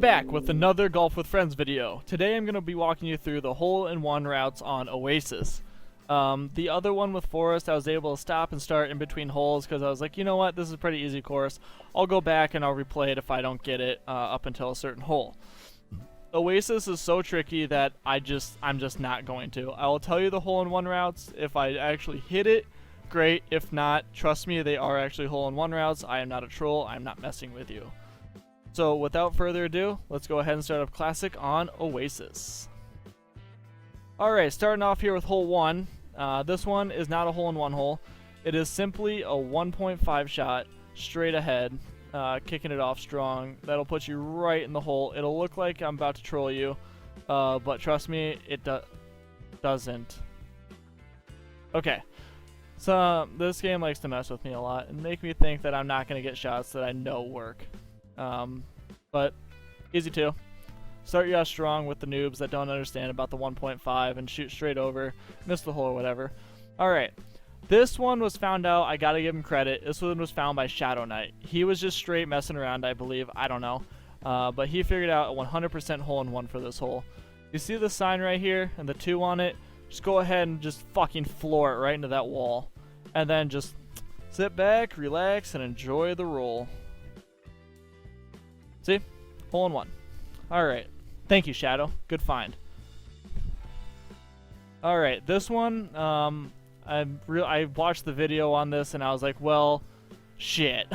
back with another Golf with Friends video. Today I'm going to be walking you through the hole-in-one routes on Oasis. The other one with Forest, I was able to stop and start in between holes because I was like, you know what, this is a pretty easy course. I'll go back and I'll replay it if I don't get it up until a certain hole. Oasis is so tricky that I'm just not going to. I will tell you the hole-in-one routes. If I actually hit it, great. If not, trust me, they are actually hole-in-one routes. I am not a troll. I'm not messing with you. So without further ado, let's go ahead and start up Classic on Oasis. Alright, starting off here with hole 1. This one is not a hole-in-one hole. It is simply a 1.5 shot straight ahead, kicking it off strong. That'll put you right in the hole. It'll look like I'm about to troll you, but trust me, it doesn't. Okay, so this game likes to mess with me a lot and make me think that I'm not going to get shots that I know work. But easy to. Start you out strong with the noobs that don't understand about the 1.5 and shoot straight over, miss the hole or whatever. Alright, this one was found out, I gotta give him credit, this one was found by Shadow Knight. He was just straight messing around, I believe, I don't know. But he figured out a 100% hole-in-one for this hole. You see the sign right here and the 2 on it? Just go ahead and just fucking floor it right into that wall. And then just sit back, relax, and enjoy the roll. See? Hole-in-one. Alright. Thank you, Shadow. Good find. Alright, this one, I watched the video on this and I was like, well, shit.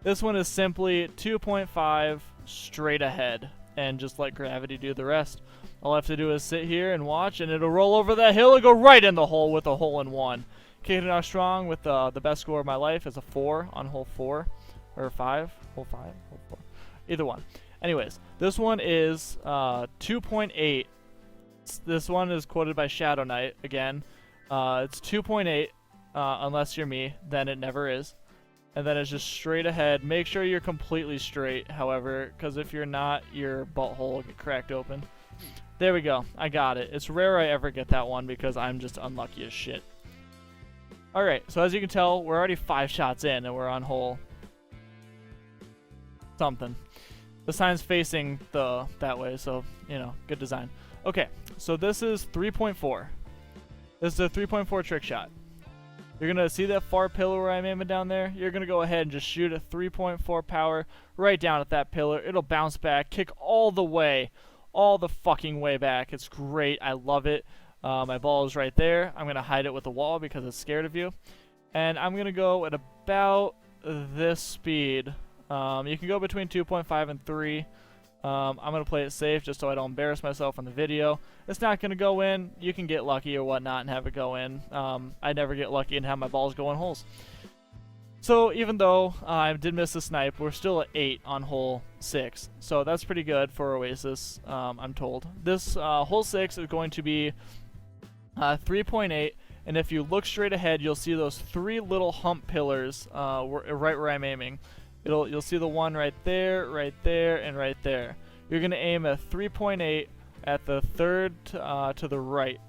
This one is simply 2.5 straight ahead and just let gravity do the rest. All I have to do is sit here and watch and it'll roll over that hill and go right in the hole with a hole-in-one. Kicking it out strong with the best score of my life is a 4 on hole 4. Or 5. Hole 5. Hole 4. Either one. Anyways, this one is 2.8. This one is quoted by Shadow Knight again. It's 2.8 unless you're me, then it never is. And then it's just straight ahead. Make sure you're completely straight, however, because if you're not, your butthole will get cracked open. There we go. I got it. It's rare I ever get that one because I'm just unlucky as shit. Alright, so as you can tell, we're already 5 shots in and we're on hole something. The sign's facing that way, so, you know, good design. Okay, so this is 3.4. This is a 3.4 trick shot. You're going to see that far pillar where I'm aiming down there? You're going to go ahead and just shoot a 3.4 power right down at that pillar. It'll bounce back, kick all the fucking way back. It's great. I love it. My ball is right there. I'm going to hide it with the wall because it's scared of you. And I'm going to go at about this speed. You can go between 2.5 and 3. I'm going to play it safe just so I don't embarrass myself in the video. It's not going to go in. You can get lucky or whatnot and have it go in. I never get lucky and have my balls go in holes. So even though I did miss the snipe, we're still at 8 on hole 6. So that's pretty good for Oasis, I'm told. This hole 6 is going to be 3.8. And if you look straight ahead, you'll see those 3 little hump pillars right where I'm aiming. You'll see the one right there, and right there. You're going to aim a 3.8 at the third to the right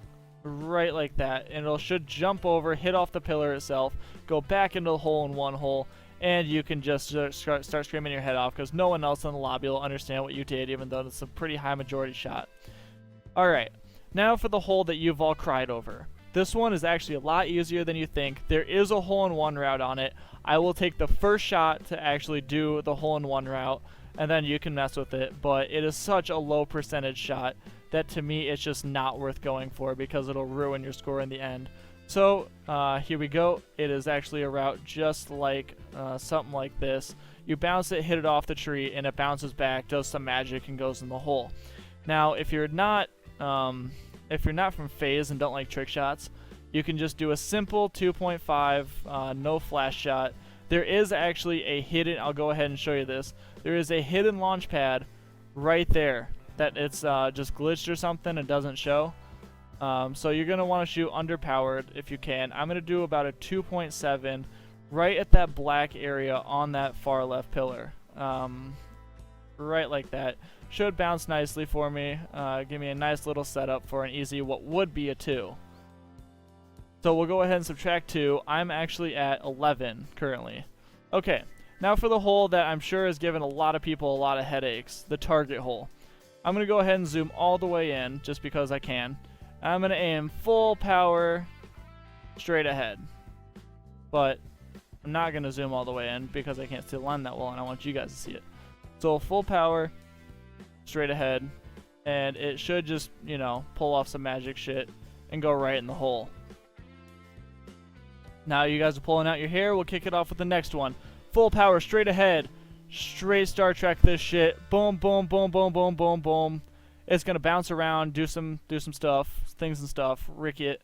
like that, and it should jump over, hit off the pillar itself, go back into the hole-in-one hole, and you can just start screaming your head off because no one else in the lobby will understand what you did, even though it's a pretty high majority shot. Alright, now for the hole that you've all cried over. This one is actually a lot easier than you think. There is a hole-in-one route on it. I will take the first shot to actually do the hole-in-one route, and then you can mess with it, but it is such a low percentage shot that to me it's just not worth going for because it'll ruin your score in the end. So here we go. It is actually a route just like something like this. You bounce it, hit it off the tree, and it bounces back, does some magic, and goes in the hole. Now, if you're not from FaZe and don't like trick shots, you can just do a simple 2.5 no flash shot. There is actually a hidden, I'll go ahead and show you this. There is a hidden launch pad right there that it's just glitched or something and doesn't show. So you're going to want to shoot underpowered if you can. I'm going to do about a 2.7 right at that black area on that far left pillar. Right like that. Should bounce nicely for me. Give me a nice little setup for an easy what would be a 2. So we'll go ahead and subtract 2. I'm actually at 11 currently. Okay, Now for the hole that I'm sure has given a lot of people a lot of headaches, the target hole. I'm going to go ahead and zoom all the way in just because I can. I'm going to aim full power straight ahead. But I'm not going to zoom all the way in because I can't see the line that well and I want you guys to see it. So full power straight ahead, and it should just, you know, pull off some magic shit and go right in the hole. Now you guys are pulling out your hair. We'll kick it off with the next one. Full power straight ahead. Straight Star Trek this shit. Boom, boom, boom, boom, boom, boom, boom. It's gonna bounce around, do some stuff, things and stuff, rick it.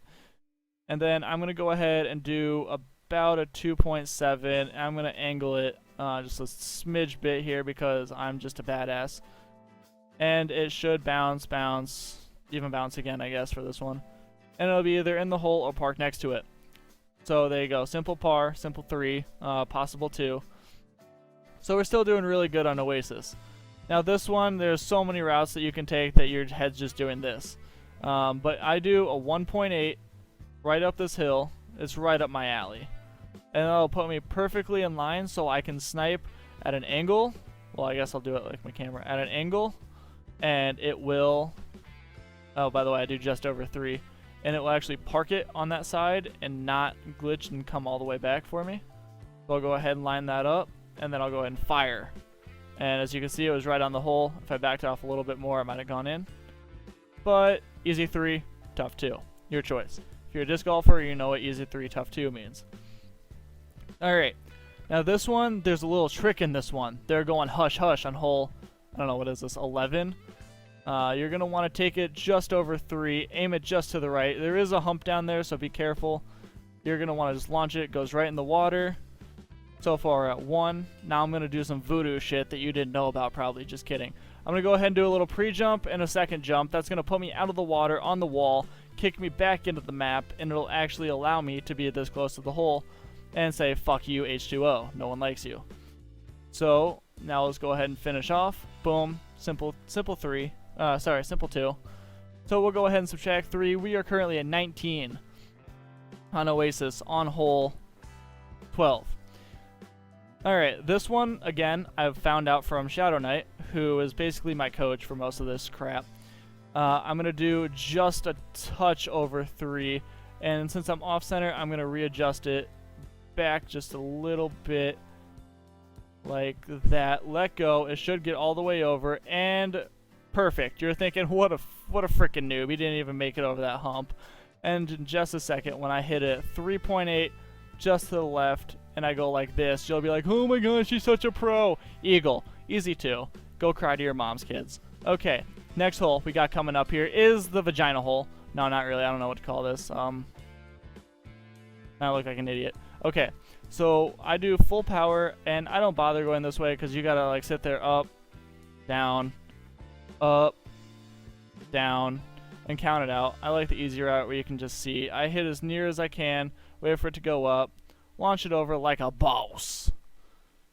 And then I'm gonna go ahead and do about a 2.7. I'm gonna angle it just a smidge bit here because I'm just a badass. And it should bounce, even bounce again, I guess, for this one. And it'll be either in the hole or parked next to it. So there you go. Simple par, simple 3, possible 2. So we're still doing really good on Oasis. Now this one, there's so many routes that you can take that your head's just doing this. But I do a 1.8 right up this hill. It's right up my alley. And it'll put me perfectly in line so I can snipe at an angle. Well, I guess I'll do it like my camera. At an angle. And it will... Oh, by the way, I do just over 3. And it will actually park it on that side and not glitch and come all the way back for me. So I'll go ahead and line that up, and then I'll go ahead and fire. And as you can see, it was right on the hole. If I backed off a little bit more, it might have gone in. But easy 3, tough 2. Your choice. If you're a disc golfer, you know what easy 3, tough 2 means. Alright. Now this one, there's a little trick in this one. They're going hush hush on hole, I don't know, what is this, 11? You're going to want to take it just over 3, aim it just to the right. There is a hump down there, so be careful. You're going to want to just launch it. It goes right in the water. So far at 1. Now I'm going to do some voodoo shit that you didn't know about probably. Just kidding. I'm going to go ahead and do a little pre-jump and a second jump. That's going to put me out of the water on the wall, kick me back into the map, and it'll actually allow me to be this close to the hole and say, fuck you, H2O. No one likes you. So now let's go ahead and finish off. Boom. Simple 3. Simple 2. So we'll go ahead and subtract 3. We are currently at 19 on Oasis on hole 12. Alright, this one, again, I've found out from Shadow Knight, who is basically my coach for most of this crap. I'm going to do just a touch over 3, and since I'm off-center, I'm going to readjust it back just a little bit like that. Let go. It should get all the way over, and... perfect. You're thinking, what a freaking noob. He didn't even make it over that hump. And in just a second, when I hit it 3.8 just to the left, and I go like this, you'll be like, oh my gosh, she's such a pro. Eagle. Easy 2. Go cry to your mom's kids. Okay, next hole we got coming up here is the vagina hole. No, not really. I don't know what to call this. I look like an idiot. Okay, so I do full power, and I don't bother going this way because you gotta like sit there up, down, up, down, and count it out. I like the easy route where you can just see. I hit as near as I can, wait for it to go up, launch it over like a boss.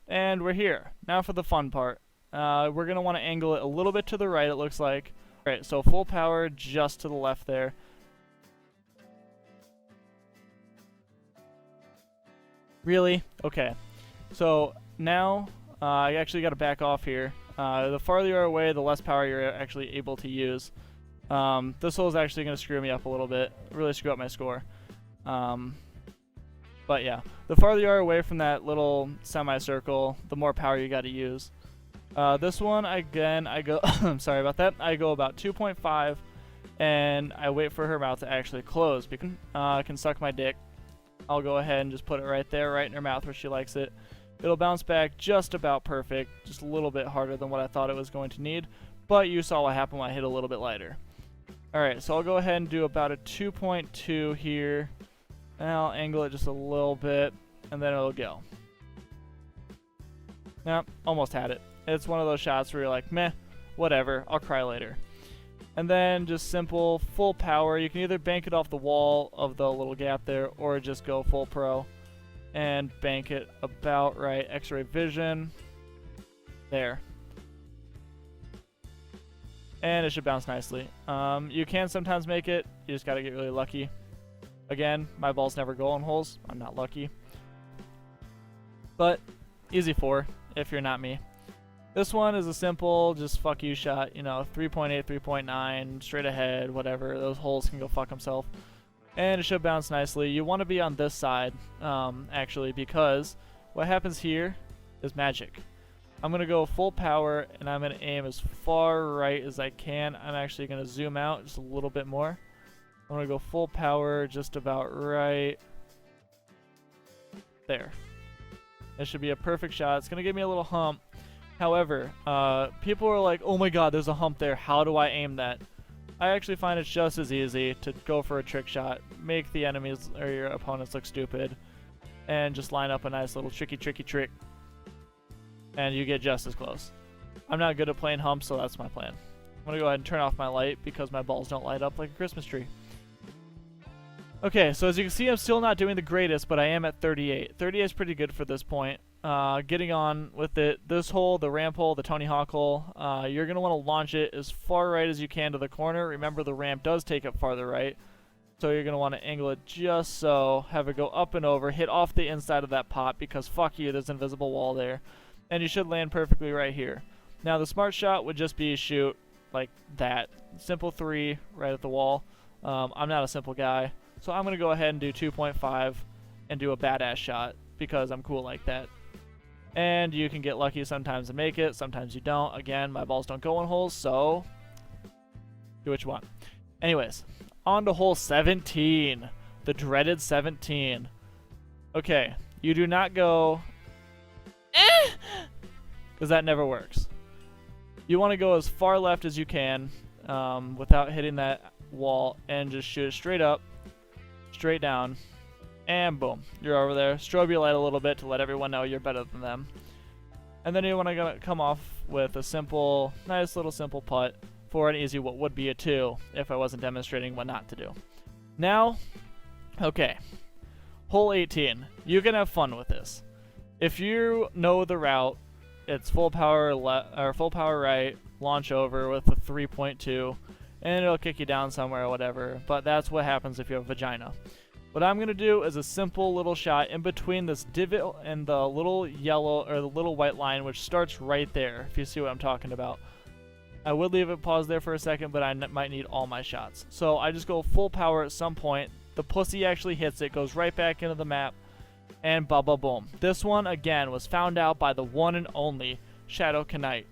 And we're here. Now for the fun part. We're going to want to angle it a little bit to the right, it looks like. Alright, so full power just to the left there. Really? Okay. So now I actually got to back off here. The farther you are away, the less power you're actually able to use. This hole is actually going to screw me up a little bit, really screw up my score. But yeah, the farther you are away from that little semicircle, the more power you got to use. This one, again, I go, sorry about that, I go about 2.5, and I wait for her mouth to actually close. Because I can suck my dick. I'll go ahead and just put it right there, right in her mouth where she likes it. It'll bounce back just about perfect, just a little bit harder than what I thought it was going to need, but you saw what happened when I hit a little bit lighter. Alright, so I'll go ahead and do about a 2.2 here, and I'll angle it just a little bit, and then it'll go. Yep, almost had it. It's one of those shots where you're like, meh, whatever, I'll cry later. And then just simple, full power. You can either bank it off the wall of the little gap there, or just go full pro and bank it about right. X-ray vision. There. And it should bounce nicely. You can sometimes make it. You just got to get really lucky. Again, my balls never go on holes. I'm not lucky. But easy 4 if you're not me. This one is a simple, just fuck you shot, you know, 3.8, 3.9, straight ahead, whatever. Those holes can go fuck himself. And it should bounce nicely. You want to be on this side, actually, because what happens here is magic. I'm going to go full power, and I'm going to aim as far right as I can. I'm actually going to zoom out just a little bit more. I'm going to go full power just about right there. It should be a perfect shot. It's going to give me a little hump. However, people are like, oh my god, there's a hump there. How do I aim that? I actually find it's just as easy to go for a trick shot, make the enemies or your opponents look stupid, and just line up a nice little tricky trick, and you get just as close. I'm not good at playing humps, so that's my plan. I'm going to go ahead and turn off my light because my balls don't light up like a Christmas tree. Okay, so as you can see, I'm still not doing the greatest, but I am at 38. 38 is pretty good for this point. Getting on with it, this hole, the ramp hole, the Tony Hawk hole, you're going to want to launch it as far right as you can to the corner. Remember, the ramp does take it farther right, so you're going to want to angle it just so, have it go up and over, hit off the inside of that pot, because fuck you, there's an invisible wall there, and you should land perfectly right here. Now, the smart shot would just be shoot like that. Simple 3 right at the wall. I'm not a simple guy, so I'm going to go ahead and do 2.5 and do a badass shot, because I'm cool like that. And you can get lucky sometimes and make it, sometimes you don't. Again, my balls don't go in holes, so do what you want. Anyways, on to hole 17, the dreaded 17. Okay, you do not go, because that never works. You want to go as far left as you can without hitting that wall, and just shoot it straight up, straight down, and boom, you're over there. Strobe your light a little bit to let everyone know you're better than them. And then you want to come off with a simple, nice little simple putt for an easy what would be a 2 if I wasn't demonstrating what not to do. Now, okay, hole 18. You can have fun with this. If you know the route, it's full power or full power right, launch over with a 3.2, and it'll kick you down somewhere or whatever. But that's what happens if you have a vagina. What I'm going to do is a simple little shot in between this divot and the little yellow or the little white line, which starts right there, if you see what I'm talking about. I would leave it paused there for a second, but I might need all my shots. So I just go full power at some point. The pussy actually hits it, goes right back into the map, and boom. This one, again, was found out by the one and only Shadow Knight.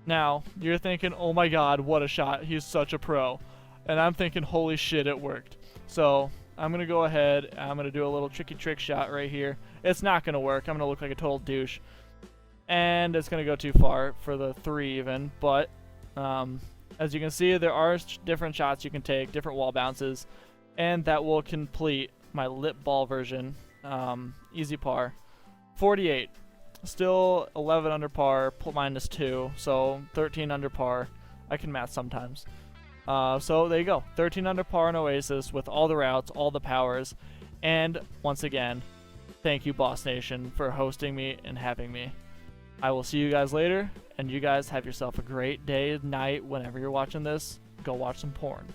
Now, you're thinking, oh my god, what a shot. He's such a pro. And I'm thinking, holy shit, it worked. So I'm going to go ahead, I'm going to do a little tricky trick shot right here. It's not going to work. I'm going to look like a total douche. And it's going to go too far for the 3 even. But as you can see, there are different shots you can take, different wall bounces. And that will complete my lip ball version. Easy par. 48. Still 11 under par, minus 2. So 13 under par. I can math sometimes. So there you go, 13 under par in Oasis with all the routes, all the powers, and once again, thank you Boss Nation for hosting me and having me. I will see you guys later, and you guys have yourself a great day, night, whenever you're watching this. Go watch some porn.